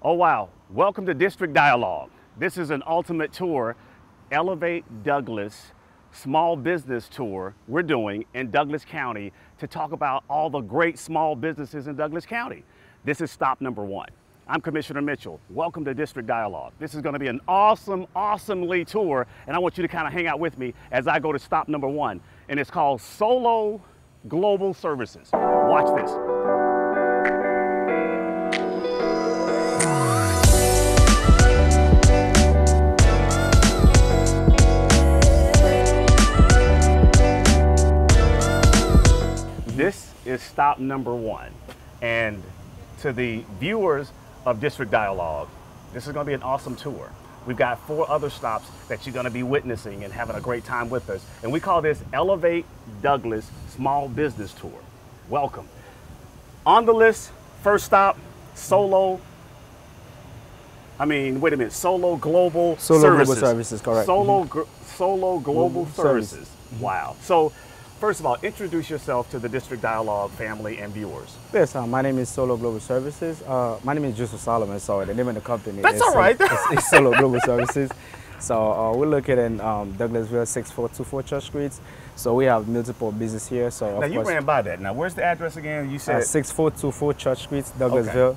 Oh wow, welcome to District Dialogue. This is an ultimate tour, Elevate Douglas small business tour we're doing in Douglas County to talk about all the great small businesses in Douglas County. This is stop number one. I'm Commissioner Mitchell. Welcome to District Dialogue. This is going to be an awesomely tour, and I want you to kind of hang out with me as I go to stop number one, and it's called Solo Global Services. Watch this. This is stop number one, and to the viewers of District Dialogue, this is going to be an awesome tour. We've got 4 other stops that you're going to be witnessing and having a great time with us, and we call this Elevate Douglas Small Business Tour. Welcome. On the list, first stop, Solo Global Services. Global Services, correct. Solo Global Services. Wow. So, first of all, introduce yourself to the District Dialogue family and viewers. Yes, my name is Solo Global Services. My name is Joseph Solomon, so the name of the company That's is, all right. it's Solo Global Services. So we're located in Douglasville, 6424 Church Street. So we have multiple business here. So now you ran by that. Now where's the address again? You said 6424 Church Street, Douglasville,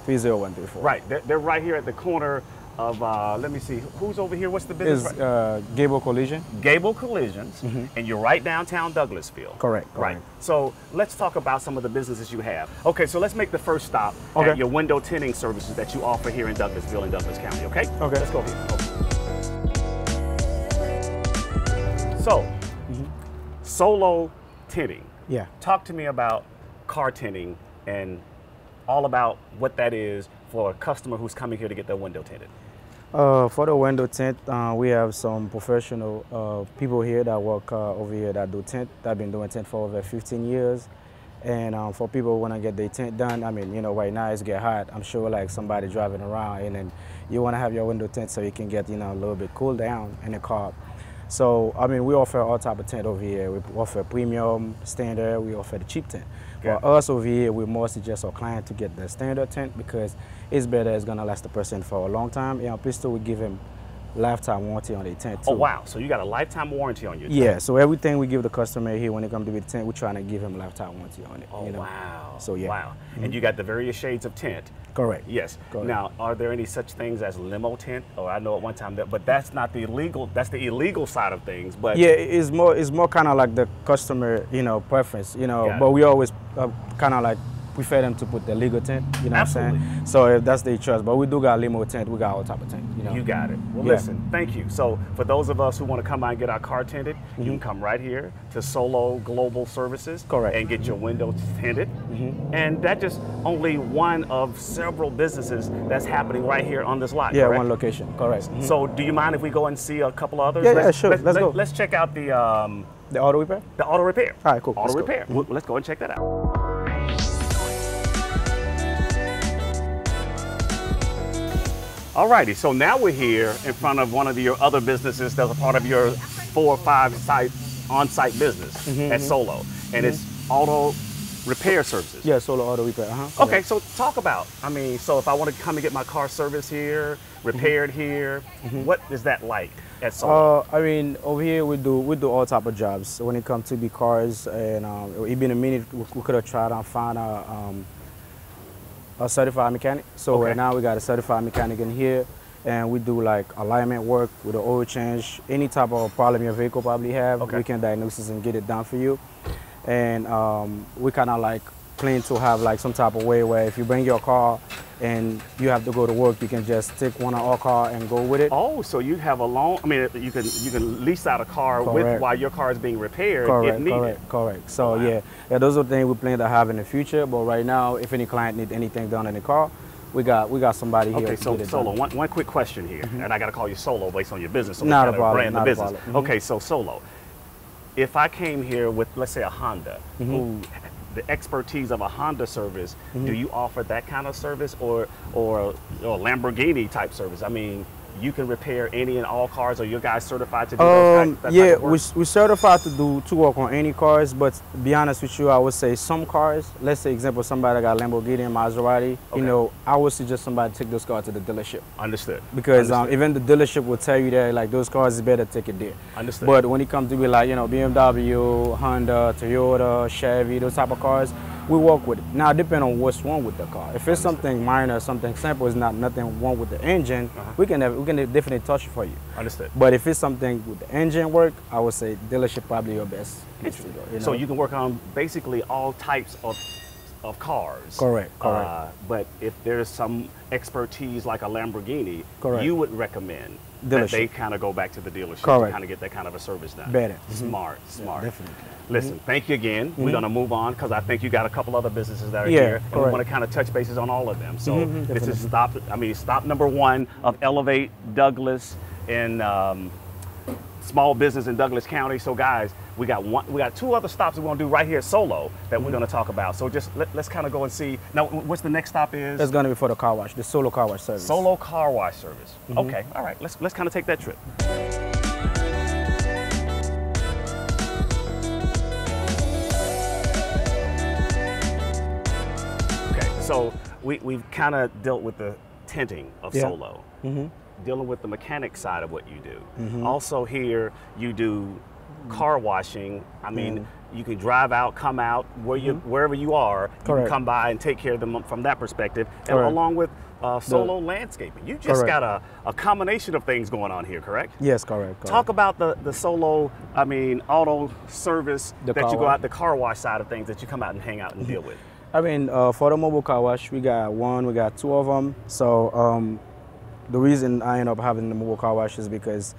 30134. Right, they're right here at the corner of, let me see, who's over here? What's the business? Is Gable Collision. Gable Collisions, and you're right downtown Douglasville. Correct. Right. So let's talk about some of the businesses you have. Okay, so let's make the first stop at your window tinting services that you offer here in Douglasville and Douglas County, okay? Okay. Let's go here. Okay. So, Solo Tinting. Yeah. Talk to me about car tinting and all about what that is for a customer who's coming here to get their window tinted. For the window tint, we have some professional people here that work over here that do tint. That have been doing tint for over 15 years. And for people who want to get their tint done, I mean, you know, right now it's get hot. I'm sure like somebody driving around and then you want to have your window tint so you can get, you know, a little bit cool down in the car. So, I mean, we offer all type of tint over here. We offer premium, standard, we offer the cheap tint. For us over here, we more suggest our client to get the standard tint because it's better, it's gonna last the person for a long time. And plus, we give him lifetime warranty on the tint too. Oh wow, so you got a lifetime warranty on your tint? Yeah, so everything we give the customer here when it comes to the tint, we're trying to give him lifetime warranty on it. Oh you know? wow. So yeah. Wow. And you got the various shades of tint. Correct. Yes. Correct. Now, are there any such things as limo tint? Or I know at one time but that's not the illegal, that's the illegal side of things, but yeah, it's more kind of like the customer, you know, preference, you know, but we always kind of like prefer them to put the legal tint, you know Absolutely. what I'm saying? So if that's their choice, but we do got limo tint, we got all type of tint, you know. You got it. Well, listen, thank you. So for those of us who want to come out and get our car tinted, you can come right here to Solo Global Services. Correct. And get your windows tinted. And that's just only one of several businesses that's happening right here on this lot, Yeah, correct? one location, correct. So do you mind if we go and see a couple others? Yeah, sure. Let's go. Let's check out the auto repair? The auto repair. All right, cool. Auto Let's go. repair. Well, let's go and check that out. Alrighty, so now we're here in front of one of your other businesses that's a part of your 4 or 5 on-site business at Solo, and it's auto repair services. Yeah, Solo auto repair. Okay, so talk about, I mean, so if I want to come and get my car serviced here, repaired here, what is that like at Solo? I mean, over here we do all type of jobs. So when it comes to the cars, and it's been a minute, we could have tried and find a certified mechanic. So right now we got a certified mechanic in here, and we do like alignment work with the oil change, any type of problem your vehicle probably have, we can diagnose it and get it done for you. And we kind of like plan to have like some type of way where if you bring your car and you have to go to work, you can just take one of our car and go with it. Oh, so you have a loan, I mean, you can lease out a car with while your car is being repaired if needed. Correct. So yeah, those are things we plan to have in the future. But right now, if any client needs anything done in the car, we got somebody here. Okay, so Solo, one quick question here, and I got to call you Solo based on your business. So not a problem. Brand the business. Okay, so Solo, if I came here with, let's say, a Honda, who the expertise of a Honda service, do you offer that kind of service or a Lamborghini type service? I mean, you can repair any and all cars, or you guys certified to do that Yeah, type of work? we certified to work on any cars, but to be honest with you, I would say some cars, let's say example, somebody got Lamborghini and Maserati, Okay. you know, I would suggest somebody take those cars to the dealership. Understood. Because Understood. even the dealership will tell you that like those cars is better take it there. Understood. But when it comes to be like, you know, BMW, Honda, Toyota, Chevy, those type of cars, we work with it. Now it depends on what's wrong with the car. If it's something minor, something simple, is not nothing wrong with the engine, we can definitely touch it for you. Understood. But if it's something with the engine work, I would say dealership probably your best place to go. You know? So you can work on basically all types of cars. Correct. But if there's some expertise like a Lamborghini, Correct. you would recommend that they Dealership. kind of go back to the dealership to Correct. kind of get that kind of a service done. Better. Smart. Definitely. Listen, thank you again. We're going to move on because I think you got a couple other businesses that are Yeah, here, and we correct. want to kind of touch bases on all of them. So this is definitely. stop number 1 of Elevate Douglas in small business in Douglas County. So guys, we got 2 other stops we're going to do right here solo that we're going to talk about. So just let's kind of go and see. Now, what's the next stop is? That's going to be for the car wash, the solo car wash service. Solo car wash service. Okay, all right. Let's kind of take that trip. Okay, so we've kind of dealt with the tinting of Yeah. Solo, dealing with the mechanic side of what you do. Also here you do car washing. I mean, you can drive out, come out, wherever you are, you can Correct. come by and take care of them from that perspective, and Correct. along with Solo landscaping. You just Correct. got a combination of things going on here, correct? Yes, correct. Talk about the Solo, auto service The that car you go wash. out, the car wash side of things that you come out and hang out and deal with. I mean, for the mobile car wash, we got 2 of them. So the reason I end up having the mobile car wash is because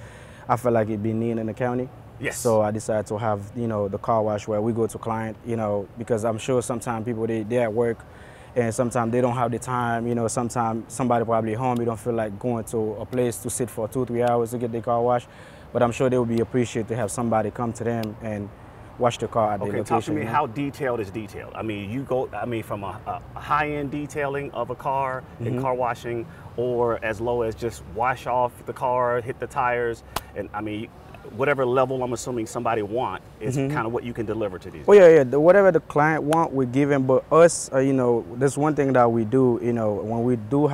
I feel like it'd be needed in the county. Yes. So I decided to have, you know, the car wash where we go to client, you know, because I'm sure sometimes people, they're at work and sometimes they don't have the time, you know, sometimes somebody probably home, you don't feel like going to a place to sit for 2-3 hours to get their car washed. But I'm sure they would be appreciated to have somebody come to them and wash the car at their Okay, location. talk to me you know? how detailed is detailed. I mean, you go, from a high-end detailing of a car and car washing, or as low as just wash off the car, hit the tires, and I mean, whatever level I'm assuming somebody want is kind of what you can deliver to these. Oh yeah. Whatever the client want, we give him. But us, you know, there's one thing that we do. You know, when we do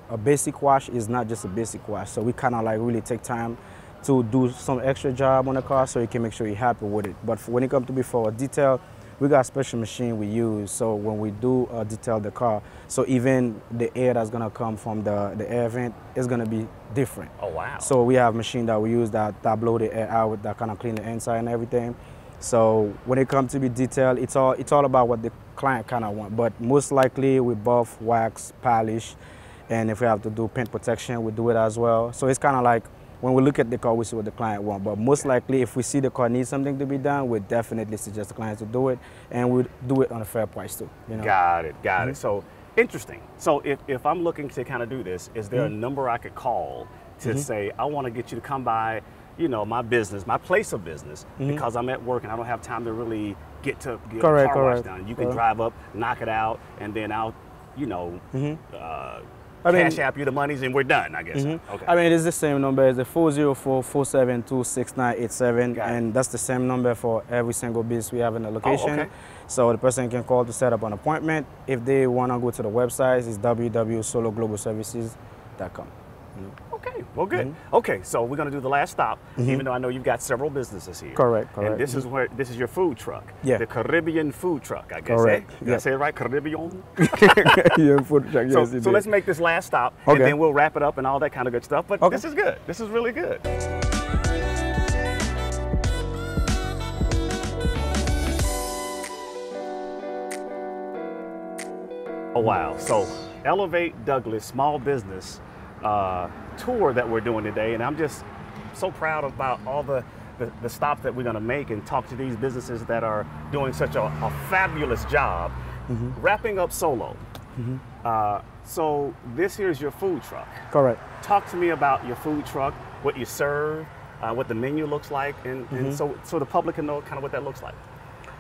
a basic wash, is not just a basic wash. So we kind of like really take time to do some extra job on the car, so you can make sure you're happy with it. But when it comes to before detail, we got a special machine we use. So when we do detail the car, so even the air that's gonna come from the air vent is gonna be different. Oh wow. So we have a machine that we use that blow the air out, that kind of clean the inside and everything. So when it comes to be detailed, it's all about what the client kind of want. But most likely we buff, wax, polish, and if we have to do paint protection, we do it as well. So it's kind of like when we look at the car, we see what the client want. But most likely, if we see the car needs something to be done, we definitely suggest the client to do it, and we do it on a fair price too. You know? Got it. So interesting. So if I'm looking to kind of do this, is there a number I could call to say, I want to get you to come by, you know, my business, my place of business, because I'm at work and I don't have time to really get a car wash done. You can drive up, knock it out, and then I'll, you know, cash app you the monies and we're done, I guess. Okay. I mean, it's the same number as the 404-472-6987, and that's the same number for every single business we have in the location. okay. So the person can call to set up an appointment. If they want to go to the website, it's www.sologlobalservices.com. Okay, well, good. Okay, so we're going to do the last stop, even though I know you've got several businesses here. Correct. And this is this is your food truck. Yeah. The Caribbean food truck, I guess. Correct. Did I say it right? Caribbean? Yeah, food truck, yes, So let's make this last stop, and Okay. then we'll wrap it up and all that kind of good stuff. But Okay. this is good. This is really good. Oh, wow. So Elevate Douglas Small Business tour that we're doing today, and I'm just so proud about all the stops that we're going to make and talk to these businesses that are doing such a fabulous job. Wrapping up Solo. So this here's your food truck. Correct. Talk to me about your food truck, what you serve, what the menu looks like, and so the public can know kind of what that looks like.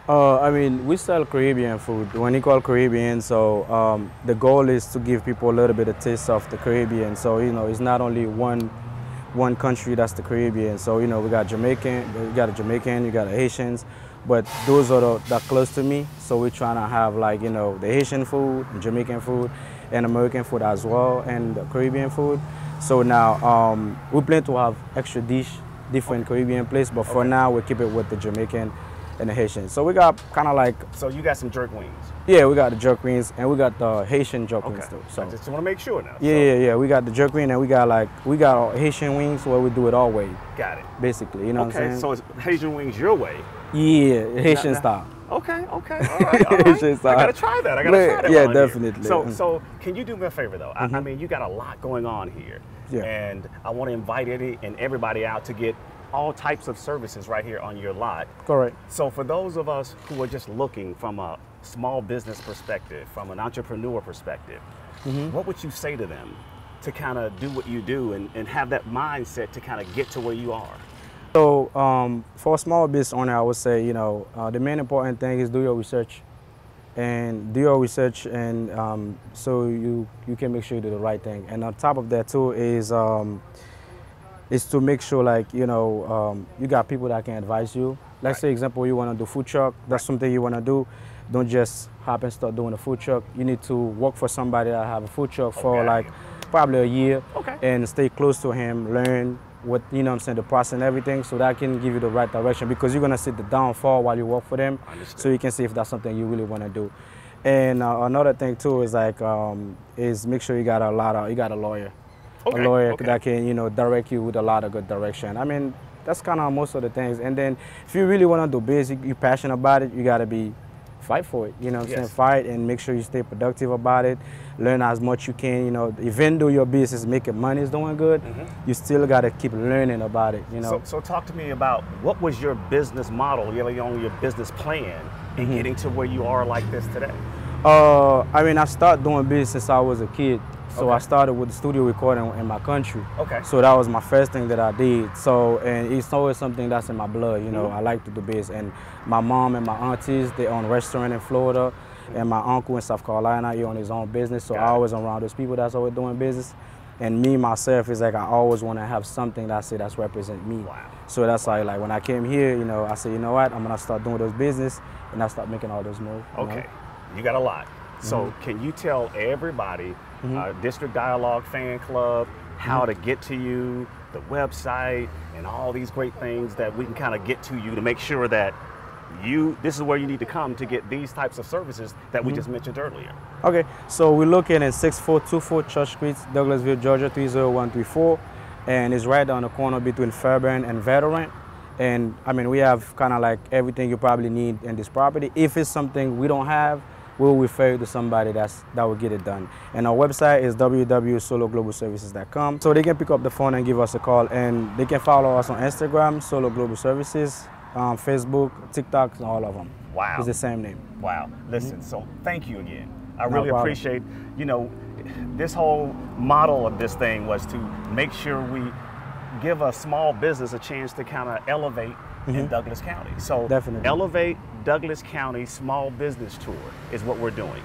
I mean, we sell Caribbean food. When you call Caribbean, so the goal is to give people a little bit of taste of the Caribbean. So it's not only one country that's the Caribbean. So we got Jamaican, you got a Jamaican, you got a Haitians, but those are that close to me. So we're trying to have like the Haitian food, Jamaican food, and American food as well, and the Caribbean food. So now we plan to have extra different Caribbean places, but for now we keep it with the Jamaican and the Haitian. So we got kind of like. So you got some jerk wings. Yeah, we got the jerk wings, and we got the Haitian jerk wings too. So I just want to make sure now. Yeah. We got the jerk wing, and we got our Haitian wings where we do it our way. Got it. Basically, you know what I'm saying? So it's Haitian wings your way. Yeah, Haitian style. Okay. All right. Haitian style. I gotta try that. I gotta try that. Yeah, definitely. So can you do me a favor though? I mean, you got a lot going on here, and I want to invite everybody out to get all types of services right here on your lot. Correct. So for those of us who are just looking from a small business perspective, from an entrepreneur perspective, what would you say to them to kind of do what you do and have that mindset to kind of get to where you are? So for a small business owner, I would say, the main important thing is do your research. And do your research, and so you can make sure you do the right thing. And on top of that too is to make sure you got people that can advise you. Let's say example, you want to do food truck, that's something you want to do. Don't just hop and start doing a food truck. You need to work for somebody that have a food truck for probably a year and stay close to him, learn what, the process and everything, so that can give you the right direction, because you're going to see the downfall while you work for them. So you can see if that's something you really want to do. And another thing too is is make sure you got a lawyer. A lawyer that can, direct you with a lot of good direction. I mean, that's kind of most of the things. And then if you really want to do business, you're passionate about it, you got to fight for it. You know what I'm saying? Fight and make sure you stay productive about it. Learn as much you can. Even though your business is making money, is doing good, you still got to keep learning about it. So talk to me about what was your business model, your business plan in getting to where you are like this today? I mean, I started doing business since I was a kid. So I started with the studio recording in my country. So that was my first thing that I did. So, and it's always something that's in my blood, I like to do business. And my mom and my aunties, they own a restaurant in Florida. And my uncle in South Carolina, he own his own business. So I always around those people that's always doing business. And me, myself, is I always want to have something that's represent me. So that's why, when I came here, I said, you know what, I'm going to start doing those business. And I start making all those moves. You got a lot. So can you tell everybody, District Dialogue Fan Club, how to get to you, the website, and all these great things that we can kind of get to you to make sure that this is where you need to come to get these types of services that we just mentioned earlier? Okay, so we're looking at 6424 Church Street, Douglasville, Georgia, 30134. And it's right on the corner between Fairburn and Veteran. And I mean, we have kind of everything you probably need in this property. If it's something we don't have, we'll refer you to somebody that will get it done. And our website is www.sologlobalservices.com. So they can pick up the phone and give us a call, and they can follow us on Instagram, Solo Global Services, Facebook, TikTok, and all of them. Wow. It's the same name. Wow. Listen, so thank you again. I really appreciate, this whole model of this thing was to make sure we give a small business a chance to kind of elevate in Douglas County. So Elevate Douglas County Small Business Tour is what we're doing.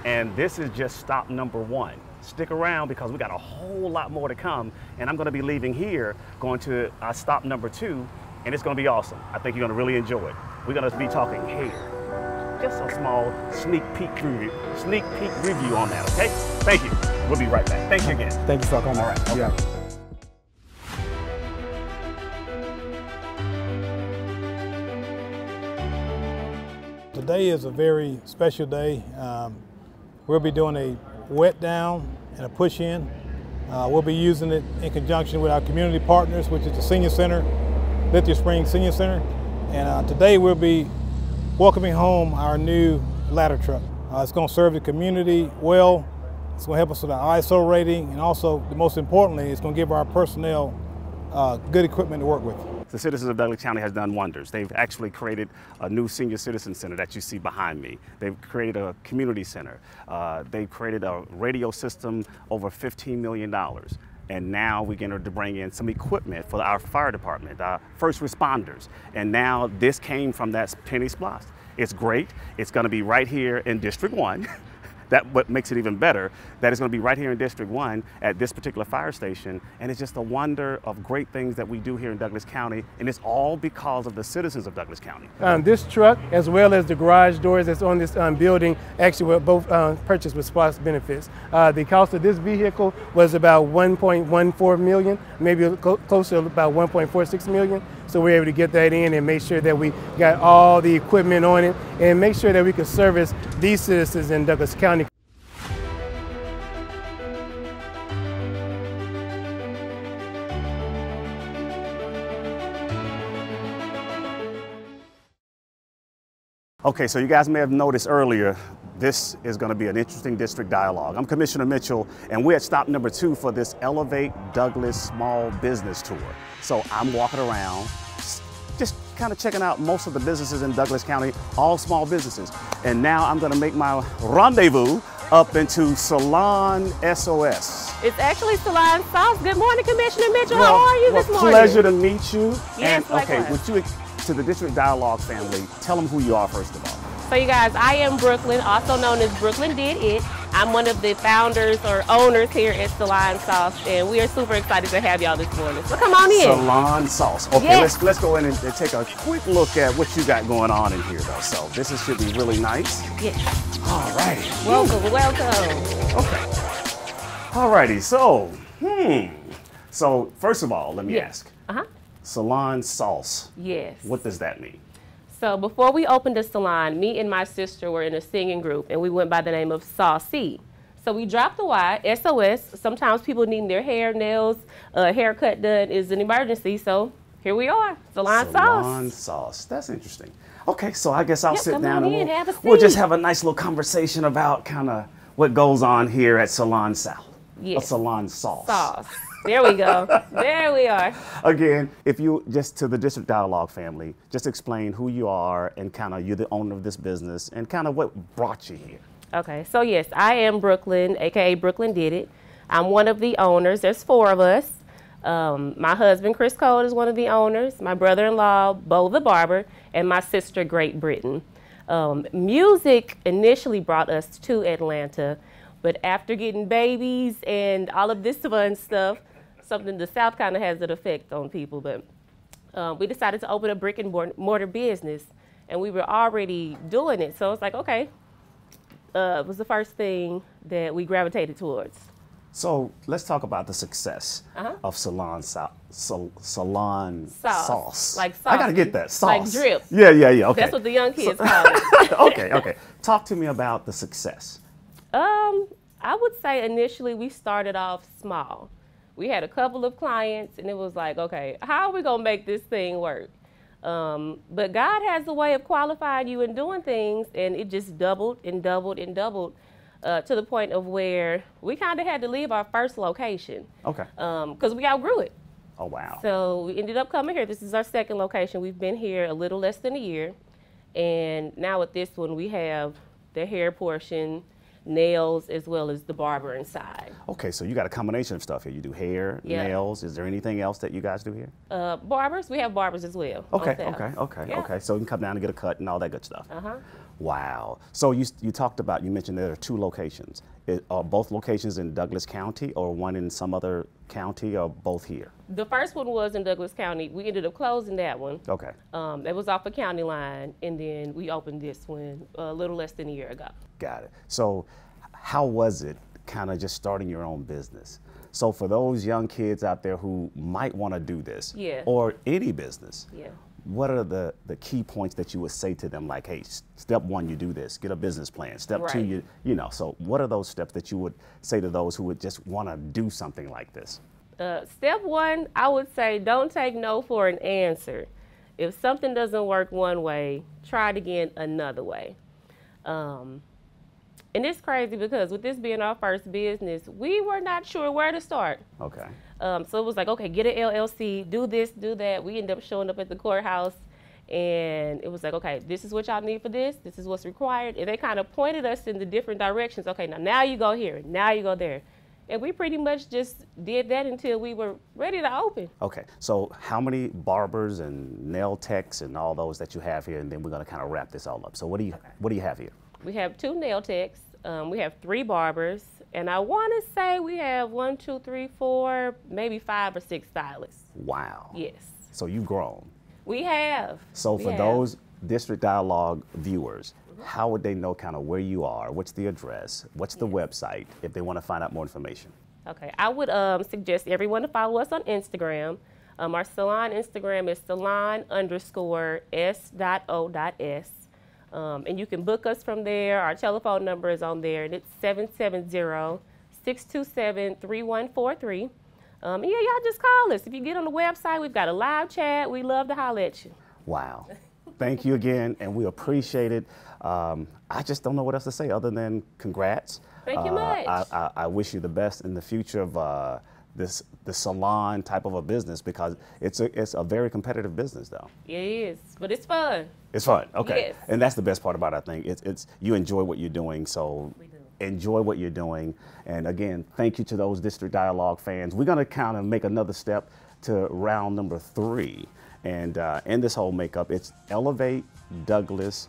And this is just stop number 1. Stick around because we got a whole lot more to come. And I'm going to be leaving here, going to stop number 2, and it's going to be awesome. I think you're going to really enjoy it. We're going to be talking hair. Just a small sneak peek review on that, okay? Thank you. We'll be right back. Thank you again. Thank you for coming. All right. Okay. Yeah. Today is a very special day. We'll be doing a wet down and a push in. We'll be using it in conjunction with our community partners, which is the Senior Center, Lithia Springs Senior Center. And today we'll be welcoming home our new ladder truck. It's going to serve the community well. It's going to help us with our ISO rating, and also, the most importantly, it's going to give our personnel good equipment to work with. The citizens of Douglas County has done wonders. They've actually created a new senior citizen center that you see behind me. They've created a community center. They've created a radio system over $15 million. And now we're going to bring in some equipment for our fire department, our first responders. And now this came from that penny splosh. It's great. It's going to be right here in District 1. That what makes it even better, that it's going to be right here in District 1 at this particular fire station. And it's just a wonder of great things that we do here in Douglas County. And it's all because of the citizens of Douglas County. This truck, as well as the garage doors that's on this building, actually were both purchased with SPLOST benefits. The cost of this vehicle was about $1.14 million, maybe closer to about $1.46 million. So we're able to get that in and make sure that we got all the equipment on it and make sure that we can service these citizens in Douglas County. Okay, so you guys may have noticed earlier, this is going to be an interesting district dialogue. I'm Commissioner Mitchell, and we're at stop number 2 for this Elevate Douglas Small Business Tour. So I'm walking around, just kind of checking out most of the businesses in Douglas County, all small businesses. And now I'm going to make my rendezvous up into Salon SOS. It's actually Salon Sauce. Good morning, Commissioner Mitchell. How are you this morning? Pleasure to meet you. Yes, and okay, likewise. would you, to the District Dialogue family, tell them who you are first of all. So you guys, I am Brooklyn, also known as Brooklyn Did It. I'm one of the founders or owners here at Salon Sauce, and we are super excited to have y'all this morning. So come on in. Salon Sauce. Okay, Yes. let's go in and take a quick look at what you got going on in here though. So should be really nice. Yes. All righty. Welcome, welcome. Okay. All righty. So, So first of all, let me ask. Salon Sauce. Yes. What does that mean? So before we opened the salon, me and my sister were in a singing group, and we went by the name of Saucy. So we dropped the Y, SOS. Sometimes people needing their hair, nails, haircut done is an emergency. So here we are, Salon Sauce. Salon Sauce. That's interesting. Okay, so I guess I'll sit come down on and in, have a we'll just seat. have a nice little conversation about kind of what goes on here at Salon Sauce. Yes. Salon Sauce. Sauce. There we go. There we are. Again, if you just to the District Dialogue family, just explain who you are and kind of you're the owner of this business and kind of what brought you here. Okay, so yes, I am Brooklyn, aka Brooklyn Did It. I'm one of the owners. There's 4 of us. My husband, Chris Cole, is one of the owners. My brother-in-law, Bo the Barber, and my sister, Great Britain. Music initially brought us to Atlanta, but after getting babies and all of this fun stuff, something the South kind of has an effect on people, but we decided to open a brick and mortar business, and we were already doing it. So it's like, okay, it was the first thing that we gravitated towards. So let's talk about the success of Salon Salon Sauce. Like sauce. I gotta get that sauce. Like drip. Yeah. Okay. That's what the young kids call it. Okay. Talk to me about the success. I would say initially we started off small. We had a couple of clients, and it was like, okay, how are we gonna make this thing work? But God has a way of qualifying you and doing things, and it just doubled and doubled and doubled to the point of where we kind of had to leave our first location. Okay. Because we outgrew it. Oh, wow. So we ended up coming here. This is our second location. We've been here a little less than a year. And now with this one, we have the hair portion, nails, as well as the barber inside. Okay, so you got a combination of stuff here. You do hair, nails. Is there anything else that you guys do here? Barbers, we have barbers as well. Okay. Yeah. So you can come down and get a cut and all that good stuff. Wow. So you talked about, you mentioned there are 2 locations. Are both locations in Douglas County or one in some other county or both here? The first one was in Douglas County. We ended up closing that one. Okay. That was off the county line, and then we opened this one a little less than a year ago. Got it. So how was it kind of just starting your own business? So for those young kids out there who might want to do this or any business, what are the key points that you would say to them, like, hey, step 1, you do this, get a business plan. Step 2, you know, so what are those steps that you would say to those who would just want to do something like this? Step 1, I would say don't take no for an answer. If something doesn't work one way, try it again another way. And it's crazy because with this being our first business, we were not sure where to start. Okay. So it was like, okay, get an LLC, do this, do that. We ended up showing up at the courthouse, and it was like, okay, this is what y'all need for this. This is what's required. And they kind of pointed us in the different directions. Okay, now you go here, now you go there. And we pretty much just did that until we were ready to open. Okay, so how many barbers and nail techs and all those that you have here, and then we're going to kind of wrap this all up. So what do you have here? We have 2 nail techs, we have 3 barbers, and I want to say we have 1, 2, 3, 4, maybe 5 or 6 stylists. Wow. Yes. So you've grown. We have. So for those District Dialogue viewers, how would they know kind of where you are? What's the address? What's the website if they want to find out more information? Okay, I would suggest everyone to follow us on Instagram. Our salon Instagram is salon_s.o.s. And you can book us from there. Our telephone number is on there, and it's 770-627-3143. And yeah, y'all just call us. If you get on the website, we've got a live chat. We love to holler at you. Wow. Thank you again, and we appreciate it. I just don't know what else to say other than congrats. Thank you much. I wish you the best in the future of the salon type of a business, because it's a very competitive business, though. It is, but it's fun. It's fun. Okay. Yes. And that's the best part about it, I think. It's you enjoy what you're doing, so enjoy what you're doing. And again, thank you to those District Dialogue fans. We're going to kind of make another step to round number 3. And in this whole makeup, it's Elevate Douglas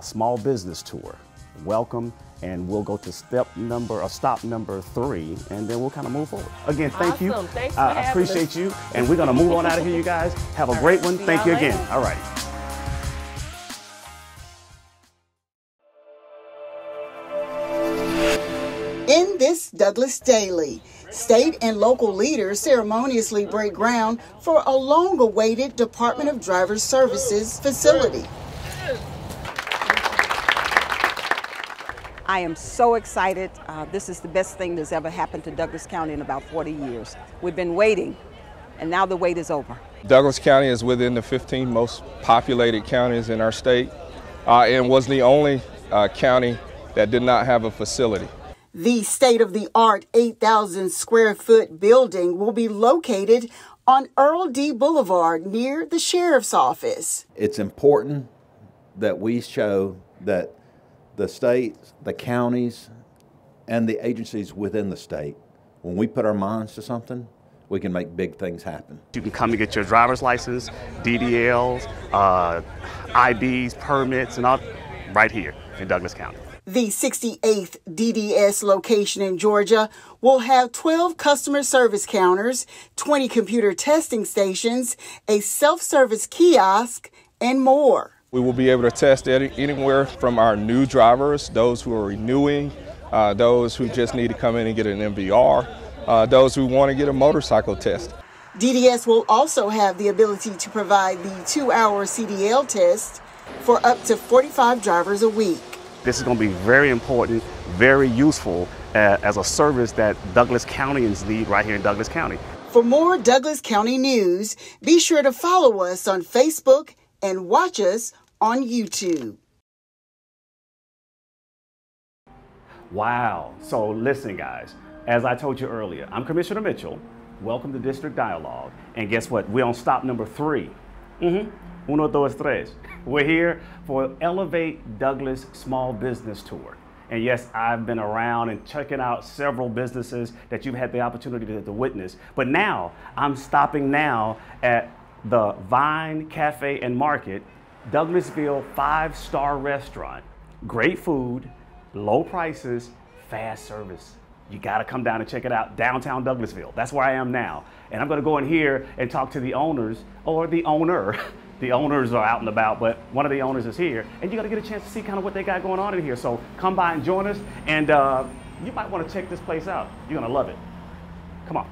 Small Business Tour. Welcome, and we'll go to stop number 3, and then we'll kind of move forward. Again, thank you. Thanks for I having appreciate us. you, and we're going to move on out of here, you guys. Have a great one. Thank you again. All right. In this Douglas Daily, state and local leaders ceremoniously break ground for a long-awaited Department of Driver Services facility. I am so excited. This is the best thing that's ever happened to Douglas County in about 40 years. We've been waiting, and now the wait is over. Douglas County is within the 15 most populated counties in our state, and was the only county that did not have a facility. The state-of-the-art 8,000 square foot building will be located on Earl D. Boulevard near the Sheriff's Office. It's important that we show that the state, the counties, and the agencies within the state, when we put our minds to something, we can make big things happen. You can come and get your driver's license, DDLs, IDs, permits, and all right here in Douglas County. The 68th DDS location in Georgia will have 12 customer service counters, 20 computer testing stations, a self-service kiosk, and more. We will be able to test anywhere from our new drivers, those who are renewing, those who just need to come in and get an MVR, those who want to get a motorcycle test. DDS will also have the ability to provide the 2-hour CDL test for up to 45 drivers a week. This is going to be very important, very useful as a service that Douglas Countyans need right here in Douglas County. For more Douglas County news, be sure to follow us on Facebook and watch us on YouTube. Wow. So listen, guys, as I told you earlier, I'm Commissioner Mitchell. Welcome to District Dialogue. And guess what? We're on stop number 3. Uno, dos, tres. We're here for Elevate Douglas Small Business Tour. And yes, I've been around and checking out several businesses that you've had the opportunity to witness. But now, I'm stopping now at the Vine Cafe and Market, Douglasville 5-star restaurant. Great food, low prices, fast service. You gotta come down and check it out, downtown Douglasville. That's where I am now. And I'm gonna go in here and talk to the owners, or the owner. The owners are out and about, but one of the owners is here, and you got to get a chance to see kind of what they got going on in here. So come by and join us, and you might want to check this place out. You're going to love it. Come on.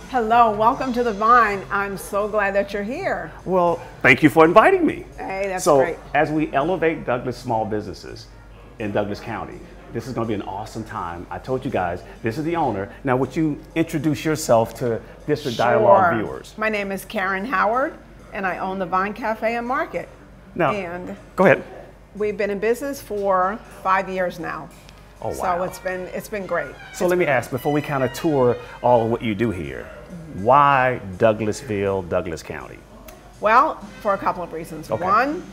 Hello, welcome to the Vine. I'm so glad that you're here. Well, thank you for inviting me. Hey, that's So great. as we elevate Douglas small businesses in Douglas County, this is going to be an awesome time. I told you guys, this is the owner. Now, would you introduce yourself to District Dialogue viewers? My name is Karen Howard, and I own the Vine Cafe and Market. Now, and go ahead. We've been in business for 5 years now. Oh, wow. So it's been great. So let me ask, before we kind of tour all of what you do here, why Douglasville, Douglas County? Well, for a couple of reasons. Okay. One,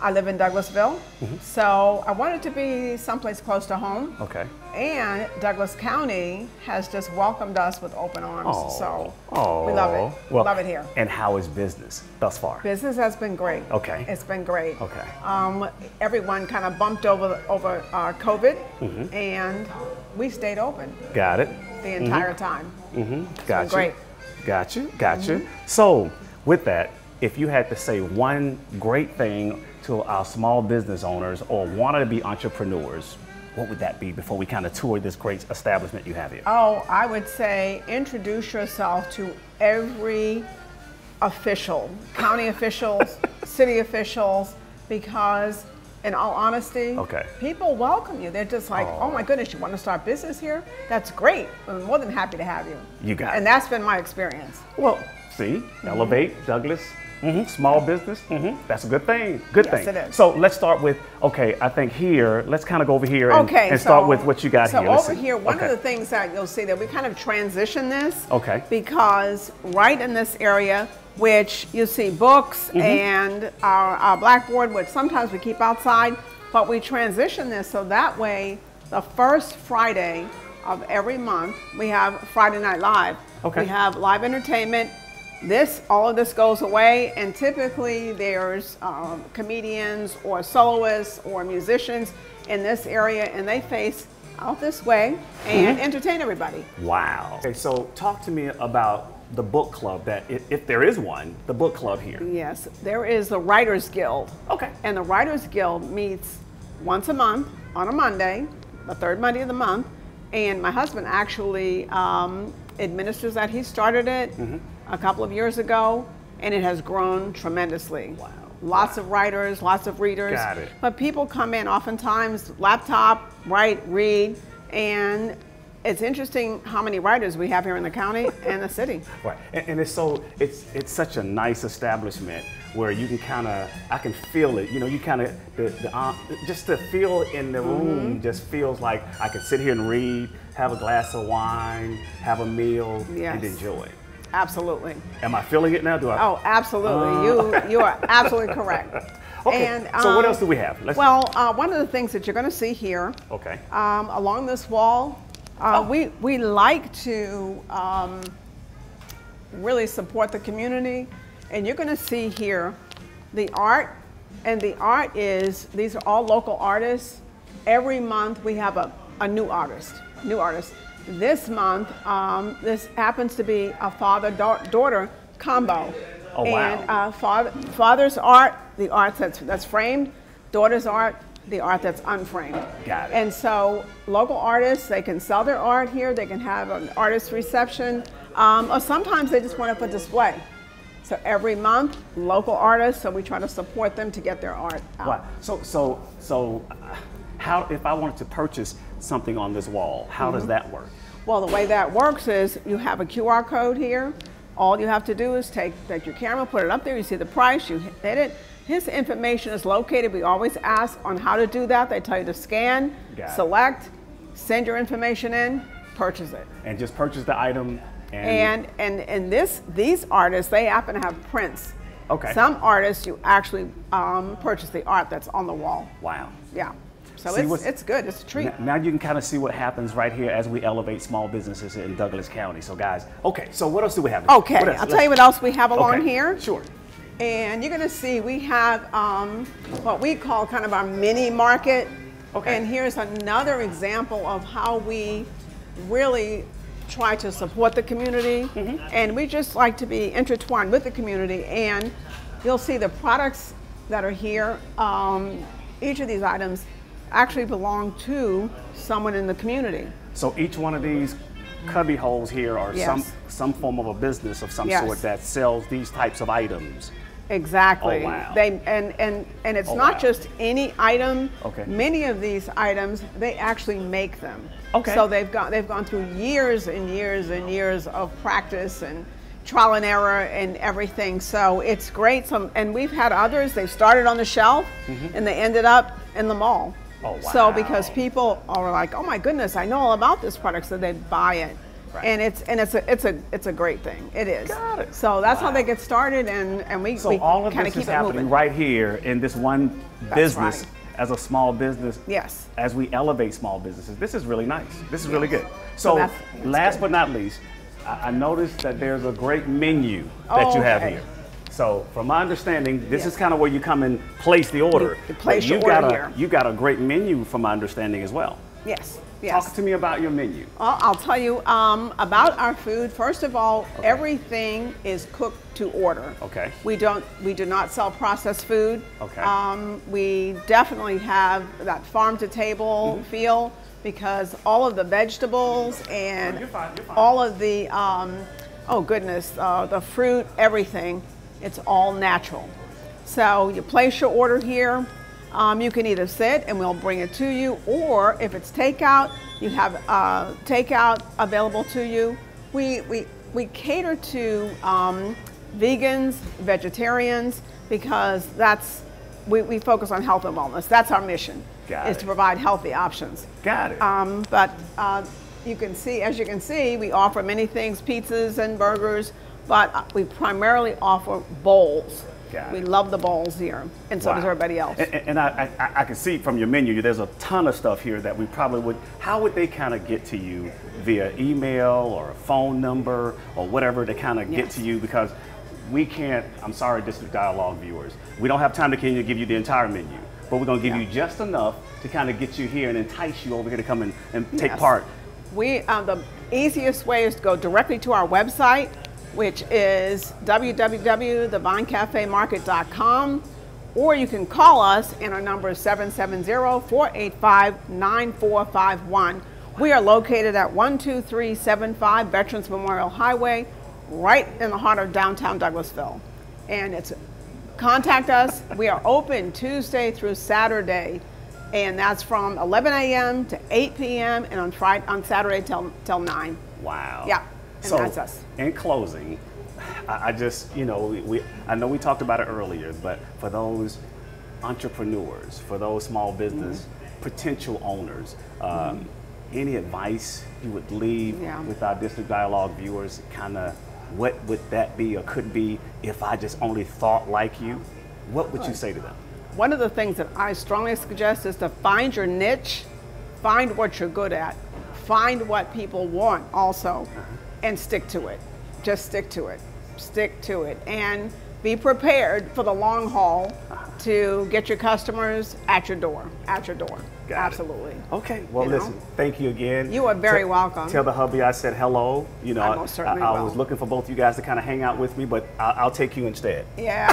I live in Douglasville, so I wanted to be someplace close to home. Okay. And Douglas County has just welcomed us with open arms. Oh, so oh. we love it. Well, love it here. And how is business thus far? Business has been great. Okay. It's been great. Okay. Everyone kind of bumped over COVID, and we stayed open. Got it. The entire time. Got you. Great. Got you. Got you. So, with that, if you had to say one great thing to our small business owners or wanted to be entrepreneurs, what would that be before we kind of tour this great establishment you have here? Oh, I would say introduce yourself to every official, county officials, city officials, because in all honesty, people welcome you. They're just like, oh my goodness, you want to start business here? That's great. I'm more than happy to have you. You got it. And that's been my experience. Well, see, Elevate, Douglas, small business, that's a good thing. Good thing. Yes, it is. So let's start with, I think here, let's kind of go over here and start with what you got here. So over here, one of the things that you'll see that we kind of transition this. Because right in this area, which you see books and our blackboard, which sometimes we keep outside, but we transition this so that way the first Friday of every month, we have Friday Night Live. We have live entertainment. All of this goes away, and typically there's comedians or soloists or musicians in this area, and they face out this way and entertain everybody. Wow. Okay, so talk to me about the book club, that if there is one, the book club here. Yes, there is the Writers Guild. Okay. And the Writers Guild meets once a month on a Monday, the third Monday of the month, and my husband actually administers that. He started it a couple of years ago, and it has grown tremendously. Wow. Lots of writers, lots of readers. Got it. But people come in oftentimes, laptop, write, read, and it's interesting how many writers we have here in the county and the city. Right, and it's such a nice establishment where you can I can feel it. You know, you just the feel in the room just feels like I could sit here and read, have a glass of wine, have a meal, and enjoy. Absolutely. Am I feeling it now? Oh, absolutely. You are absolutely correct. Okay. And, so what else do we have? One of the things that you're going to see here, along this wall, we like to really support the community, and you're going to see here the art, and the art these are all local artists. Every month we have a new artist. This month, this happens to be a father-daughter combo. Oh, wow. And father's art, the art that's framed, daughter's art, the art that's unframed. Got it. And so local artists, they can sell their art here, they can have an artist reception, or sometimes they just want it for display. So every month, local artists, so we try to support them to get their art out. Wow. So how, if I wanted to purchase something on this wall, how does that work? Well, the way that works is you have a QR code here. All you have to do is take your camera, put it up there, you see the price, you hit it. His information is located. We always ask on how to do that. They tell you to scan, select, send your information in, purchase it. And just purchase the item. And these artists, they happen to have prints. Okay. Some artists, you actually purchase the art that's on the wall. Wow. Yeah. So see, it's good. It's a treat. Now you can kind of see what happens right here as we elevate small businesses in Douglas County. So guys, so what else do we have? Okay, I'll tell you what else we have along here. Sure. And you're going to see we have what we call kind of our mini market. Okay. And here's another example of how we really try to support the community. And we just like to be intertwined with the community. And you'll see the products that are here. Each of these items actually belong to someone in the community. So each one of these cubby holes here are some form of a business of some sort that sells these types of items. Exactly. Oh, wow. And it's not just any item. Okay. Many of these items, they actually make them. Okay. So they've gone through years and years and years of practice and trial and error and everything. So it's great. And we've had others, they started on the shelf and they ended up in the mall. Oh, wow. So because people are like, oh my goodness, I know all about this product, so they buy it. Right. And it's a great thing. It is. Got it. So that's how they get started, and we all of kind this of is keep it happening moving. right here in this one business. right. As a small business, Yes. as we elevate small businesses. This is really nice. This is really good. So that's last good. but not least, I noticed that there's a great menu that you have Okay. here. So from my understanding, this Yes. is kind of where you come and place the order. You place But your you've got order a, here. You got a great menu from my understanding as well. Yes. Yes. Talk to me about your menu. Well, I'll tell you about our food. First of all, everything is cooked to order. Okay. We do not sell processed food. Okay. We definitely have that farm to table feel, because all of the vegetables and You're fine. all of the the fruit, everything, it's all natural. So you place your order here. You can either sit and we'll bring it to you, or if it's takeout, you have takeout available to you. We cater to vegans, vegetarians, because we focus on health and wellness. That's our mission, is to provide healthy options. Got it. But you can see, as you can see, we offer many things, pizzas and burgers, but we primarily offer bowls. We love the bowls here, and so does everybody else. And I can see from your menu, there's a ton of stuff here that we probably would, how would they kind of get to you? Via email or a phone number or whatever to kind of get to you? Because we can't, I'm sorry, District Dialogue viewers, we don't have time to give you the entire menu, but we're going to give you just enough to kind of get you here and entice you over here to come and take part. The easiest way is to go directly to our website, which is www.thevinecafemarket.com, or you can call us, and our number is 770-485-9451. We are located at 12375 Veterans Memorial Highway, right in the heart of downtown Douglasville. And contact us. We are open Tuesday through Saturday, and that's from 11 a.m. to 8 p.m. and on Saturday till 9. Wow. Yeah. And So, that's us. in closing, I just, I know we talked about it earlier, but for those entrepreneurs, for those small business potential owners, any advice you would leave with our District Dialogue viewers? Kind of, what would that be or could be if I just only thought like you? What would you say to them? One of the things that I strongly suggest is to find your niche, find what you're good at, find what people want also, and stick to it. Just stick to it. Stick to it. And be prepared for the long haul to get your customers at your door. Absolutely. Okay, well, listen, thank you again. You are very welcome. Tell the hubby I said hello. I most certainly I will. was looking for both you guys to kind of hang out with me, but I'll take you instead. Yeah.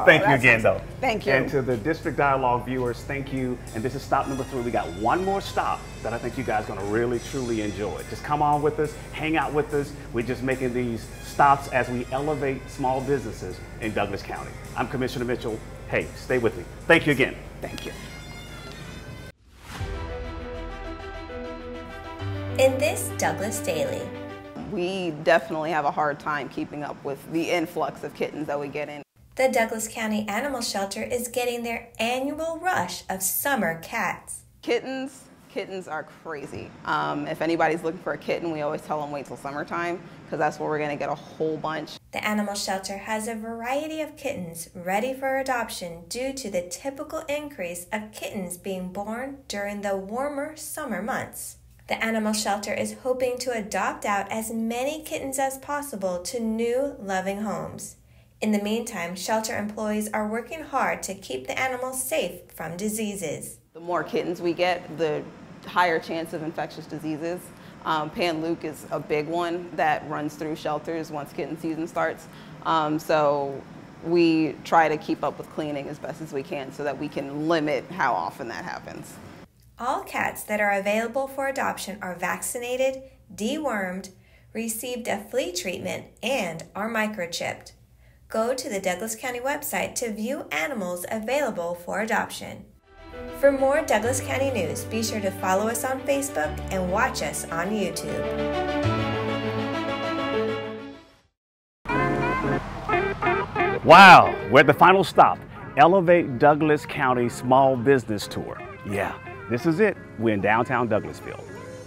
Thank you again, though. Thank you. And to the District Dialogue viewers, thank you. And this is stop number 3. We got one more stop that I think you guys are going to really, truly enjoy. Just come on with us, hang out with us. We're just making these stops as we elevate small businesses in Douglas County. I'm Commissioner Mitchell. Hey, stay with me. Thank you again. Thank you. In this Douglas Daily, we definitely have a hard time keeping up with the influx of kittens that we get in. The Douglas County Animal Shelter is getting their annual rush of summer cats. Kittens are crazy. If anybody's looking for a kitten, we always tell them wait till summertime, because that's where we're going to get a whole bunch. The animal shelter has a variety of kittens ready for adoption due to the typical increase of kittens being born during the warmer summer months. The animal shelter is hoping to adopt out as many kittens as possible to new loving homes. In the meantime, shelter employees are working hard to keep the animals safe from diseases. The more kittens we get, the higher chance of infectious diseases. Pan-Luc is a big one that runs through shelters once kitten season starts. So we try to keep up with cleaning as best as we can so that we can limit how often that happens. All cats that are available for adoption are vaccinated, dewormed, received a flea treatment, and are microchipped. Go to the Douglas County website to view animals available for adoption. For more Douglas County news, be sure to follow us on Facebook and watch us on YouTube. Wow, we're at the final stop, Elevate Douglas County Small Business Tour. Yeah, this is it. We're in downtown Douglasville.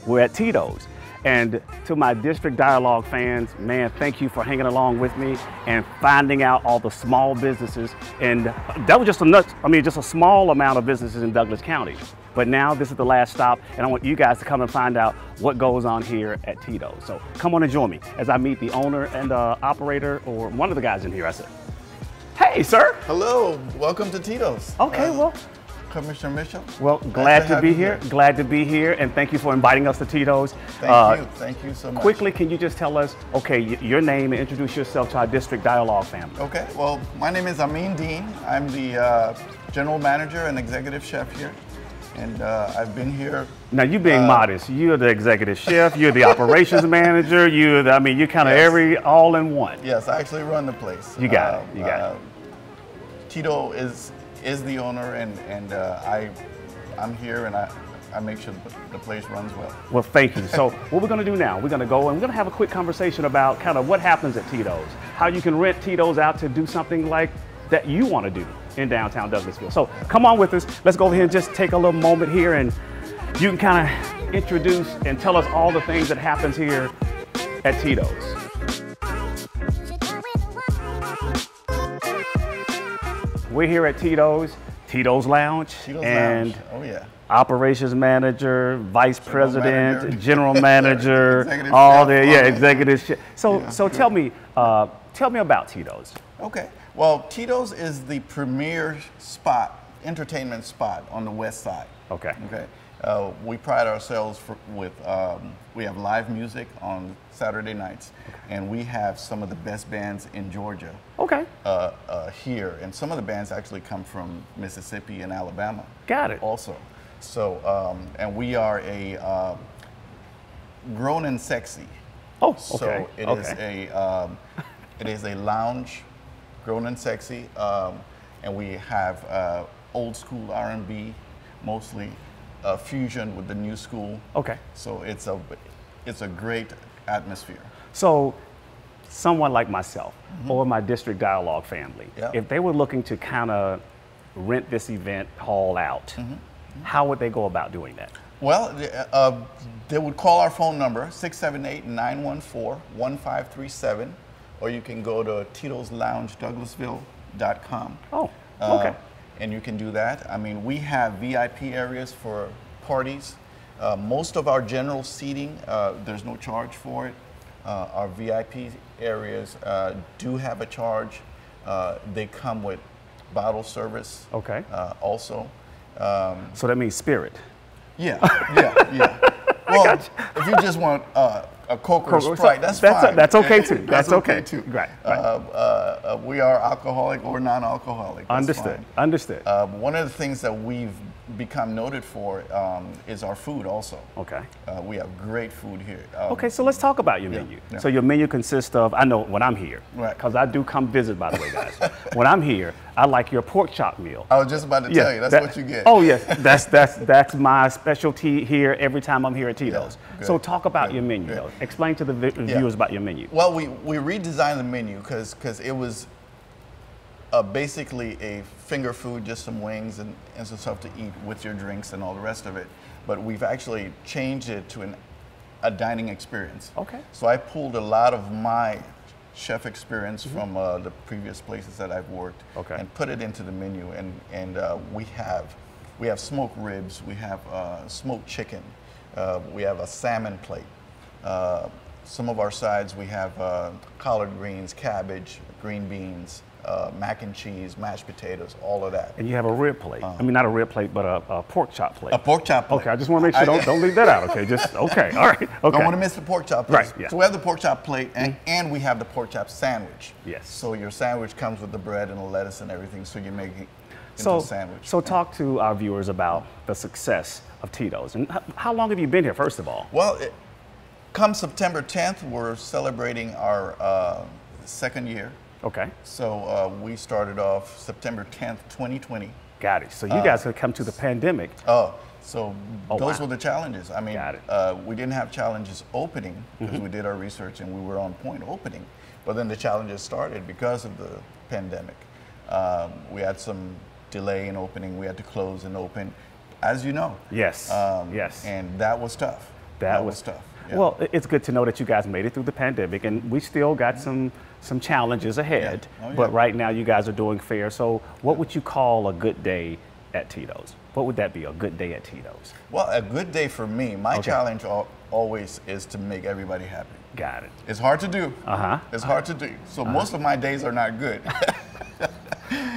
We're at Tito's. And to my District Dialogue fans, man, thank you for hanging along with me and finding out all the small businesses. And that was just just a small amount of businesses in Douglas County. But now this is the last stop, and I want you guys to come and find out what goes on here at Tito's. So come on and join me as I meet the owner and operator, or one of the guys in here. I said, hey, sir. Hello, welcome to Tito's. Okay, well. Commissioner Mitchell. Well, glad to be here. Glad to be here, and thank you for inviting us to Tito's. Thank you so much. Quickly, can you just tell us, okay, your name and introduce yourself to our District Dialogue family? Okay, well, my name is Amin Dean. I'm the general manager and executive chef here, and I've been here. Now, you being modest, you're the executive chef, you're the operations manager, you're kind of all in one. Yes, I actually run the place. You got it. You got it. Tito is the owner, and I'm here, and I make sure the place runs well. Well, thank you. So what we're going to do now, we're going to go and we're going to have a quick conversation about kind of what happens at Tito's, how you can rent Tito's out to do something like that you want to do in downtown Douglasville. So come on with us. Let's go over here and just take a little moment here, and you can kind of introduce and tell us all the things that happens here at Tito's. We're here at Tito's Lounge, and oh yeah, operations manager, vice president, general manager, executive all chef, there, executive chef. So tell me about Tito's. Okay, well, Tito's is the premier entertainment spot on the west side. Okay. Okay. We pride ourselves with we have live music on Saturday nights, and we have some of the best bands in Georgia. Okay. Here, and some of the bands actually come from Mississippi and Alabama. Got it. Also, so and we are a Grown and Sexy. Oh, okay. So it is a lounge, Grown and Sexy, and we have old school R&B, mostly. Fusion with the new school. Okay. So it's a great atmosphere. So someone like myself or my District Dialogue family, if they were looking to kind of rent this event hall out, how would they go about doing that? Well, they would call our phone number, 678-914-1537, or you can go to TitosLoungeDouglasville.com. Oh, okay. And you can do that. I mean, we have VIP areas for parties. Most of our general seating, there's no charge for it. Our VIP areas do have a charge. They come with bottle service. Okay. Also. So that means spirit. Yeah. Well, if you just want a Coke or a Sprite, that's fine. That's okay too. That's okay too. Right. We are alcoholic or non-alcoholic. Understood. Understood. One of the things that we've become noted for is our food also. Okay. We have great food here. Okay, so let's talk about your menu. So your menu consists of, I know when I'm here, because I do come visit, by the way, guys. When I'm here, I like your pork chop meal. I was just about to tell you, that's what you get. Oh yes, that's my specialty here every time I'm here at Tito's. Yeah, so talk about your menu, though. Explain to the viewers about your menu. Well, we redesigned the menu because it was basically a finger food, just some wings and some stuff to eat with your drinks and all the rest of it. But we've actually changed it to a dining experience. Okay. So I pulled a lot of my chef experience from the previous places that I've worked and put it into the menu. And we have smoked ribs, we have smoked chicken, we have a salmon plate. Some of our sides, we have collard greens, cabbage, green beans, mac and cheese, mashed potatoes, all of that. And you have a rib plate. I mean, not a rib plate, but a pork chop plate. A pork chop plate. Okay, I just want to make sure, don't leave that out, okay? Just, okay, all right, okay. Don't want to miss the pork chop plate. Right, yeah. So we have the pork chop plate, and we have the pork chop sandwich. Yes. So your sandwich comes with the bread and the lettuce and everything, so you make it into a sandwich. So talk to our viewers about the success of Tito's. And how long have you been here, first of all? Well, come September 10th, we're celebrating our second year. Okay. So we started off September 10th, 2020. Got it. So you guys have come to the pandemic. Those were the challenges. I mean, we didn't have challenges opening because we did our research and we were on point opening. But then the challenges started because of the pandemic. We had some delay in opening. We had to close and open, as you know. Yes. Yes. And that was tough. That was tough. Yeah. Well, it's good to know that you guys made it through the pandemic, and we still got some challenges ahead. Yeah. Oh, yeah. But right now, you guys are doing fair. So, what would you call a good day at Tito's? What would that be? A good day at Tito's? Well, a good day for me. My challenge always is to make everybody happy. Got it. It's hard to do. It's hard to do. So most of my days are not good.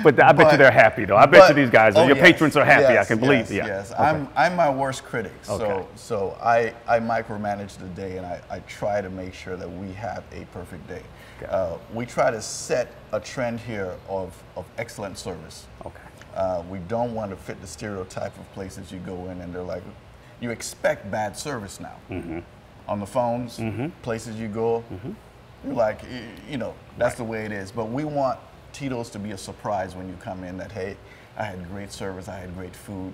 But I bet you they're happy though. I bet you these guys, your patrons are happy. I can believe. Yes. I'm my worst critic. So I micromanage the day, and I try to make sure that we have a perfect day. We try to set a trend here of excellent service. We don't want to fit the stereotype of places you go in and they're like, you expect bad service now. On the phones, places you go, you're like, you know, that's the way it is. But we want Tito's to be a surprise when you come in that, hey, I had great service, I had great food,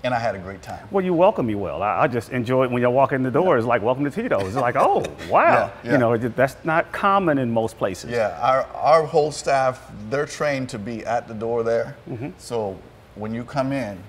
and I had a great time. Well, you welcome me well. I just enjoy it when you walk in the door. It's like, welcome to Tito's. It's like, oh, wow. You know, that's not common in most places. Yeah, our whole staff, they're trained to be at the door there. So when you come in,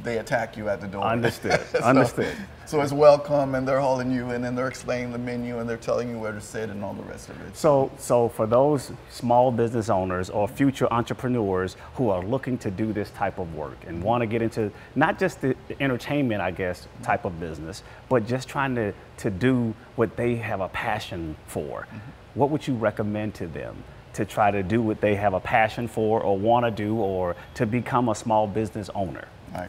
they attack you at the door. Understood. Understood. So it's welcome, and they're hauling you in, and they're explaining the menu, and they're telling you where to sit, and all the rest of it. So for those small business owners or future entrepreneurs who are looking to do this type of work and want to get into not just the entertainment, I guess, type of business, but just trying to do what they have a passion for, what would you recommend to them to try to do what they have a passion for or want to do, or to become a small business owner? Right.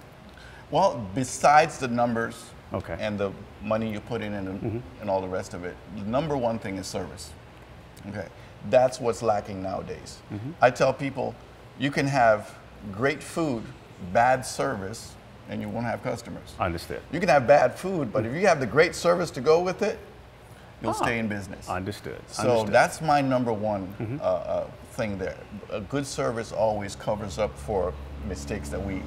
Well, besides the numbers and the money you put in and all the rest of it, the number one thing is service. That's what's lacking nowadays. I tell people, you can have great food, bad service, and you won't have customers. Understood. You can have bad food, but if you have the great service to go with it, you'll stay in business. Understood. So that's my number one thing there. A good service always covers up for mistakes that we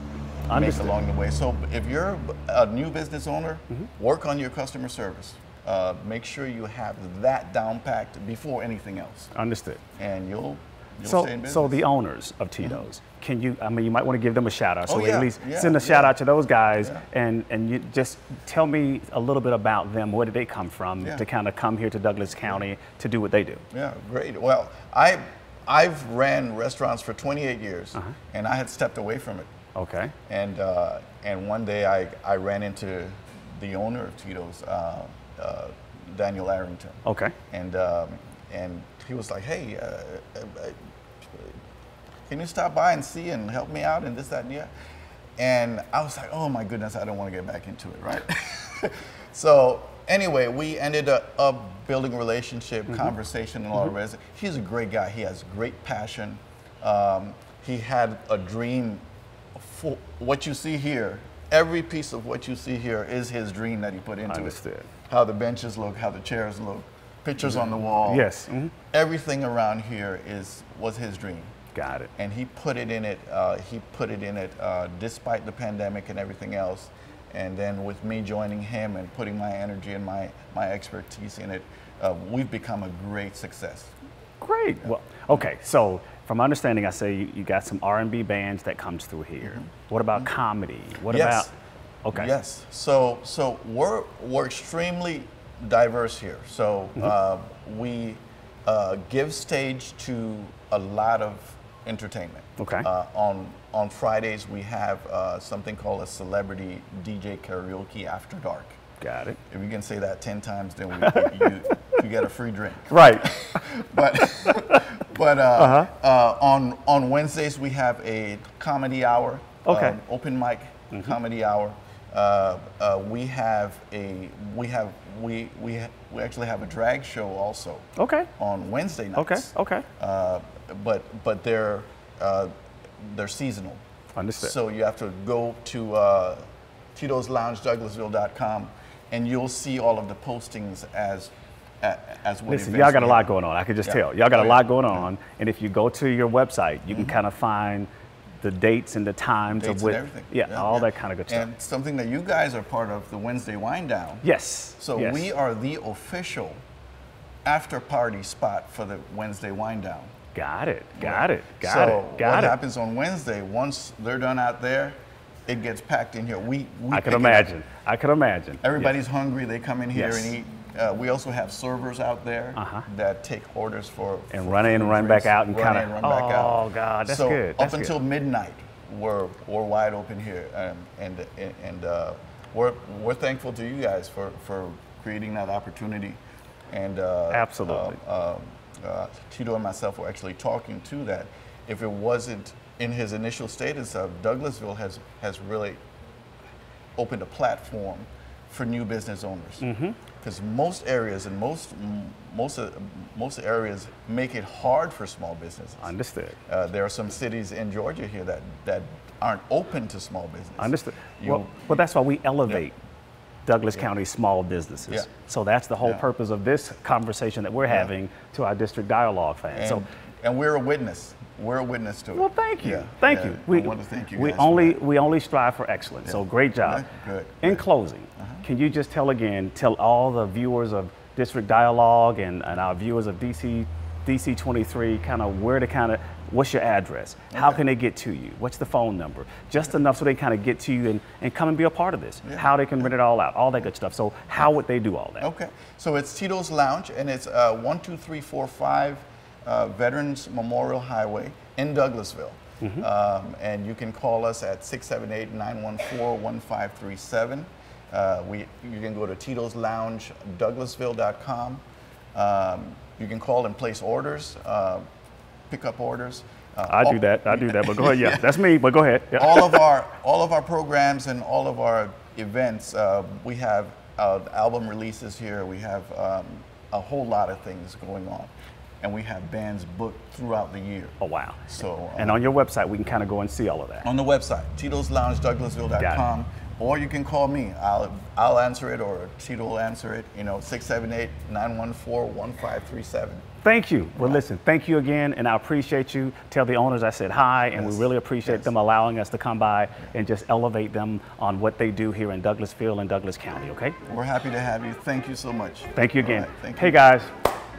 make along the way. So if you're a new business owner, work on your customer service. Make sure you have that down packed before anything else. Understood. And you'll stay in business. So the owners of Tito's, can you, I mean, you might want to give them a shout out. So at least send a shout out to those guys and you just tell me a little bit about them. Where did they come from to kind of come here to Douglas County to do what they do? Yeah, great. Well, I've ran restaurants for 28 years and I had stepped away from it. Okay. And one day I ran into the owner of Tito's, Daniel Arrington. Okay. And he was like, hey, can you stop by and see and help me out and this, that, and yeah? And I was like, oh my goodness, I don't want to get back into it, right? So anyway, we ended up building a relationship, conversation, and all the rest. He's a great guy. He has great passion. He had a dream for what you see here. Every piece of what you see here is his dream that he put into it. How the benches look, how the chairs look, pictures on the wall. Yes. Everything around here was his dream. Got it. And he put it in it. Despite the pandemic and everything else. And then with me joining him and putting my energy and my expertise in it, we've become a great success. Great. Yeah. Well, okay. So from my understanding, I say you got some R&B bands that comes through here. What about comedy? What about? Okay. Yes. So we're extremely diverse here. So we give stage to a lot of entertainment. Okay. On Fridays we have something called a celebrity DJ karaoke after dark. Got it. If you can say that 10 times, then you get a free drink. Right. but on Wednesdays we have a comedy hour. Okay. Open mic comedy hour. We actually have a drag show also. Okay. On Wednesday nights. Okay. But they're seasonal. Understood. So you have to go to TitosLoungeDouglasville.com and you'll see all of the postings as what. Listen, y'all got a lot going on. I can just tell. Y'all got a lot going on. And if you go to your website, you can kind of find the dates and the times of what, all that kind of good stuff. And something that you guys are part of, the Wednesday Wind Down. Yes. So we are the official after party spot for the Wednesday Wind Down. Got it. So what happens on Wednesday, once they're done out there, it gets packed in here. I can imagine. I can imagine. Everybody's hungry. They come in here and eat. We also have servers out there that take orders for and run in and run back out and kind of run back out. Oh God, that's good. Up until midnight, we're wide open here, and we're thankful to you guys for creating that opportunity. And absolutely, Tito and myself were actually talking to that. If it wasn't in his initial status of Douglasville has really opened a platform for new business owners. Because most areas and most areas make it hard for small businesses. Understood. There are some cities in Georgia here that aren't open to small business. Understood. Well, that's why we elevate Douglas County small businesses. So that's the whole purpose of this conversation that we're having to our district dialogue fans. And we're a witness. We're a witness to it. Well, thank you. Thank you. I want to thank you guys we only strive for excellence. So great job. Good. In closing, can you just tell all the viewers of District Dialogue and our viewers of DC 23 what's your address? How can they get to you? What's the phone number? Just enough so they kind of get to you and come and be a part of this. How they can rent it all out, all that good stuff. So how would they do all that? Okay. So it's Tito's Lounge, and it's 12345 Veterans Memorial Highway in Douglasville. And you can call us at 678-914-1537. You can go to TitosLoungeDouglasville.com. You can call and place orders, pick up orders. I do that, but go ahead. Yeah, that's me, but go ahead. All of our programs and all of our events, we have album releases here. We have a whole lot of things going on. And we have bands booked throughout the year. Oh, wow. So, and on your website, we can kind of go and see all of that. On the website, TitosLoungeDouglasville.com, or you can call me. I'll answer it, or Tito will answer it, 678-914-1537. Thank you. Well, listen, thank you again, and I appreciate you. Tell the owners I said hi, and we really appreciate them allowing us to come by and just elevate them on what they do here in Douglasville and Douglas County, okay? We're happy to have you. Thank you so much. Thank you again. Right, thank you. Hey, guys,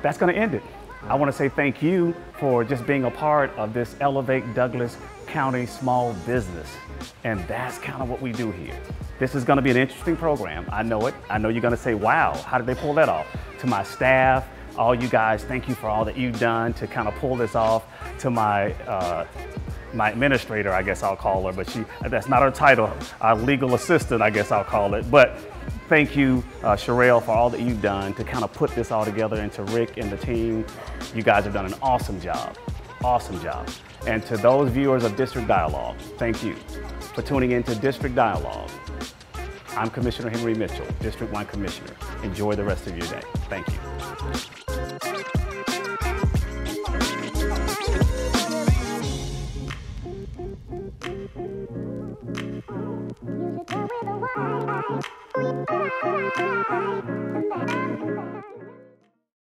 that's going to end it. I want to say thank you for just being a part of this Elevate Douglas County Small Business. And that's kind of what we do here. This is going to be an interesting program. I know it. I know you're going to say, wow, how did they pull that off? To my staff, all you guys, thank you for all that you've done to kind of pull this off. To my administrator, I guess I'll call her, but that's not her title. Our legal assistant, I guess I'll call it. But thank you, Sherelle, for all that you've done to kind of put this all together, and to Rick and the team. You guys have done an awesome job. Awesome job. And to those viewers of District Dialogue, thank you for tuning in to District Dialogue. I'm Commissioner Henry Mitchell, District 1 Commissioner. Enjoy the rest of your day. Thank you.